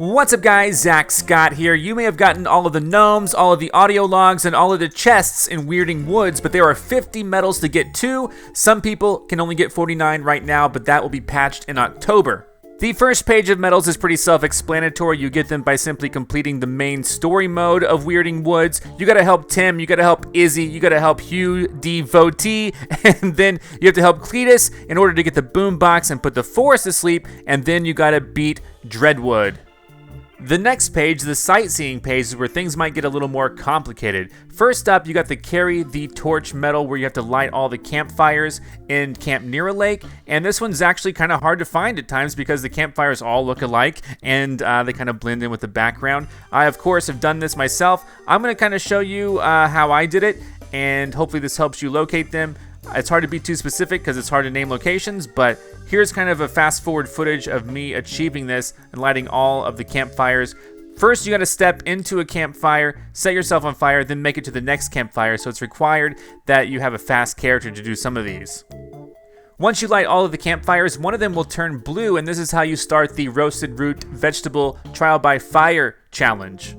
What's up guys, Zack Scott here. You may have gotten all of the gnomes, all of the audio logs, and all of the chests in Weirding Woods, but there are 50 medals to get to. Some people can only get 49 right now, but that will be patched in October. The first page of medals is pretty self-explanatory. You get them by simply completing the main story mode of Weirding Woods. You gotta help Tim, you gotta help Izzy, you gotta help Hugh Devotee, and then you have to help Cletus in order to get the boombox and put the forest to sleep, and then you gotta beat Dreadwood. The next page, the sightseeing page, is where things might get a little more complicated. First up, you got the Carry the Torch medal where you have to light all the campfires in Camp Near Lake, and this one's actually kind of hard to find at times because the campfires all look alike and they kind of blend in with the background. I, of course, have done this myself. I'm going to kind of show you how I did it, and hopefully this helps you locate them. It's hard to be too specific because it's hard to name locations, but here's kind of a fast forward footage of me achieving this and lighting all of the campfires. First, you got to step into a campfire, set yourself on fire, then make it to the next campfire, so it's required that you have a fast character to do some of these. Once you light all of the campfires, one of them will turn blue, and this is how you start the Roasted Root Vegetable Trial by Fire challenge.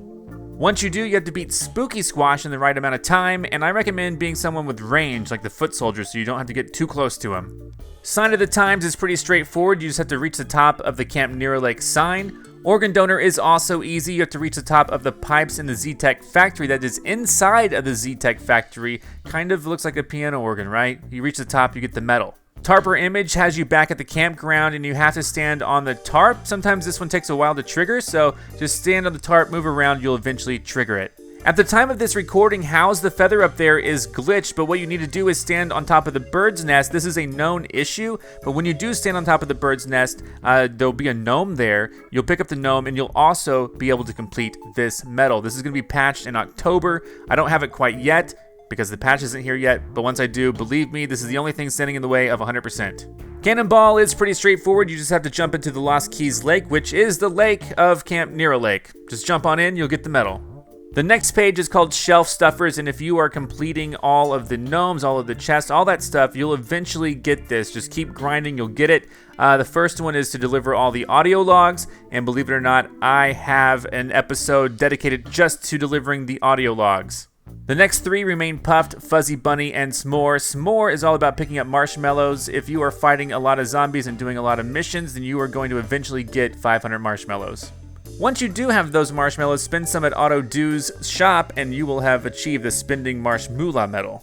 Once you do, you have to beat Spooky Squash in the right amount of time, and I recommend being someone with range, like the Foot Soldier, so you don't have to get too close to him. Sign of the Times is pretty straightforward. You just have to reach the top of the Camp Near Lake sign. Organ Donor is also easy. You have to reach the top of the pipes in the Z-Tech factory that is inside of the Z-Tech factory. Kind of looks like a piano organ, right? You reach the top, you get the medal. Tarper Image has you back at the campground and you have to stand on the tarp. Sometimes this one takes a while to trigger, so just stand on the tarp, move around, you'll eventually trigger it. At the time of this recording, How's the Feather up there is glitched, but what you need to do is stand on top of the bird's nest. This is a known issue, but when you do stand on top of the bird's nest, there'll be a gnome there. You'll pick up the gnome and you'll also be able to complete this medal. This is going to be patched in October. I don't have it quite yet because the patch isn't here yet, but once I do, believe me, this is the only thing standing in the way of 100%. Cannonball is pretty straightforward. You just have to jump into the Lost Keys Lake, which is the lake of Camp Near Lake. Just jump on in, you'll get the medal. The next page is called Shelf Stuffers, and if you are completing all of the gnomes, all of the chests, all that stuff, you'll eventually get this. Just keep grinding, you'll get it. The first one is to deliver all the audio logs, and believe it or not, I have an episode dedicated just to delivering the audio logs. The next three remain Puffed, Fuzzy Bunny, and S'more. S'more is all about picking up marshmallows. If you are fighting a lot of zombies and doing a lot of missions, then you are going to eventually get 500 marshmallows. Once you do have those marshmallows, spend some at Otto Doo's shop and you will have achieved the Spending Marsh Moolah medal.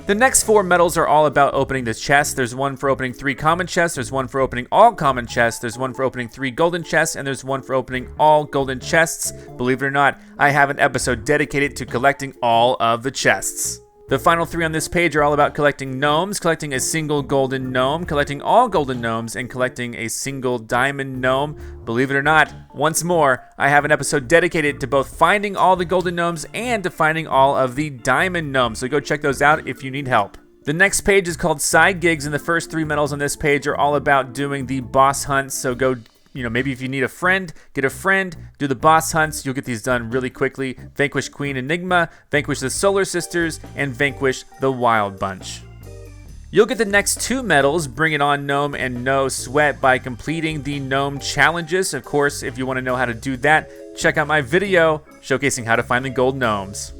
The next four medals are all about opening the chests. There's one for opening 3 common chests, there's one for opening all common chests, there's one for opening 3 golden chests, and there's one for opening all golden chests. Believe it or not, I have an episode dedicated to collecting all of the chests. The final 3 on this page are all about collecting gnomes, collecting a single golden gnome, collecting all golden gnomes, and collecting a single diamond gnome. Believe it or not, once more, I have an episode dedicated to both finding all the golden gnomes and to finding all of the diamond gnomes, so go check those out if you need help. The next page is called Side Gigs, and the first 3 medals on this page are all about doing the boss hunts, so go, maybe if you need a friend, get a friend, do the boss hunts. You'll get these done really quickly. Vanquish Queen Enigma, vanquish the Solar Sisters, and vanquish the Wild Bunch. You'll get the next 2 medals, Bring It On Gnome and No Sweat, by completing the gnome challenges. Of course, if you want to know how to do that, check out my video showcasing how to find the gold gnomes.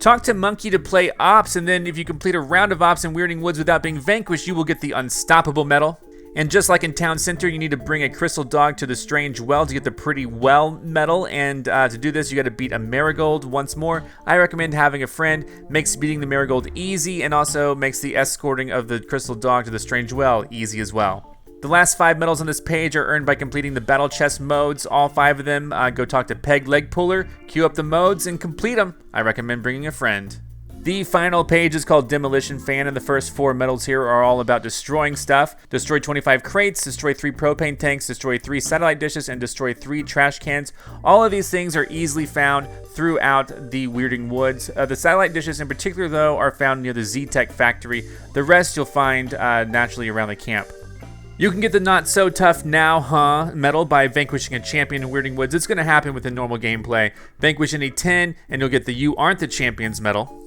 Talk to Monkey to play Ops, and then if you complete a round of Ops in Weirding Woods without being vanquished, you will get the Unstoppable medal. And just like in Town Center, you need to bring a crystal dog to the Strange Well to get the Pretty Well medal. And to do this, you got to beat a marigold once more. I recommend having a friend. Makes beating the marigold easy and also makes the escorting of the crystal dog to the Strange Well easy as well. The last 5 medals on this page are earned by completing the battle chest modes. All 5 of them, go talk to Peg Leg Puller, queue up the modes, and complete them. I recommend bringing a friend. The final page is called Demolition Fan, and the first 4 medals here are all about destroying stuff. Destroy 25 crates, destroy 3 propane tanks, destroy 3 satellite dishes, and destroy 3 trash cans. All of these things are easily found throughout the Weirding Woods. The satellite dishes in particular, though, are found near the Z-Tech factory. The rest you'll find naturally around the camp. You can get the Not So Tough Now, medal by vanquishing a champion in Weirding Woods. It's going to happen with the normal gameplay. Vanquish any 10, and you'll get the You Aren't the Champions medal.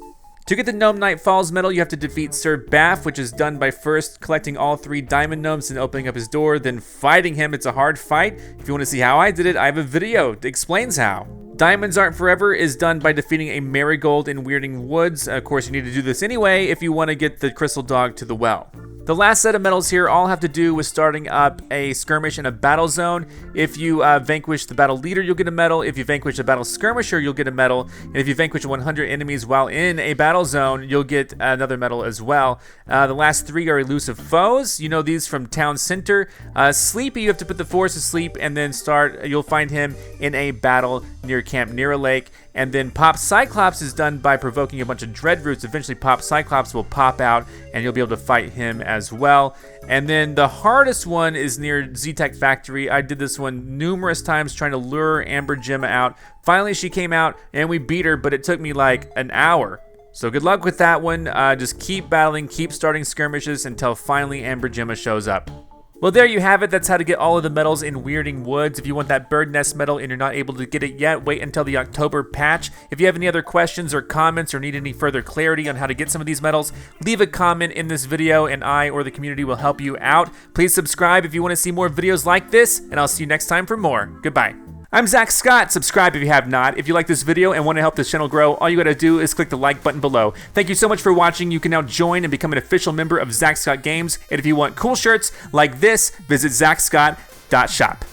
To get the Gnome Night Falls medal, you have to defeat Sir Baff, which is done by first collecting all 3 diamond gnomes and opening up his door, then fighting him. It's a hard fight. If you want to see how I did it, I have a video that explains how. Diamonds Aren't Forever is done by defeating a marigold in Weirding Woods. Of course, you need to do this anyway if you want to get the crystal dog to the well. The last set of medals here all have to do with starting up a skirmish in a battle zone. If you vanquish the battle leader, you'll get a medal. If you vanquish a battle skirmisher, you'll get a medal. And if you vanquish 100 enemies while in a battle zone, you'll get another medal as well. The last 3 are elusive foes. You know these from Town Center. Sleepy, you have to put the forest to sleep and then you'll find him in a battle near Camp near a lake. And then Pop Cyclops is done by provoking a bunch of dread roots. Eventually Pop Cyclops will pop out and you'll be able to fight him as well. And then the hardest one is near Z-Tech Factory. I did this one numerous times trying to lure Amber Gemma out. Finally she came out and we beat her, but it took me like an hour. So good luck with that one. Just keep battling, keep starting skirmishes until finally Amber Gemma shows up. Well, there you have it. That's how to get all of the medals in Weirding Woods. If you want that bird nest medal and you're not able to get it yet, wait until the October patch. If you have any other questions or comments or need any further clarity on how to get some of these medals, leave a comment in this video and I or the community will help you out. Please subscribe if you want to see more videos like this, and I'll see you next time for more. Goodbye. I'm Zack Scott. Subscribe if you have not. If you like this video and want to help this channel grow, all you gotta do is click the like button below. Thank you so much for watching. You can now join and become an official member of ZackScottGames. And if you want cool shirts like this, visit ZackScott.shop.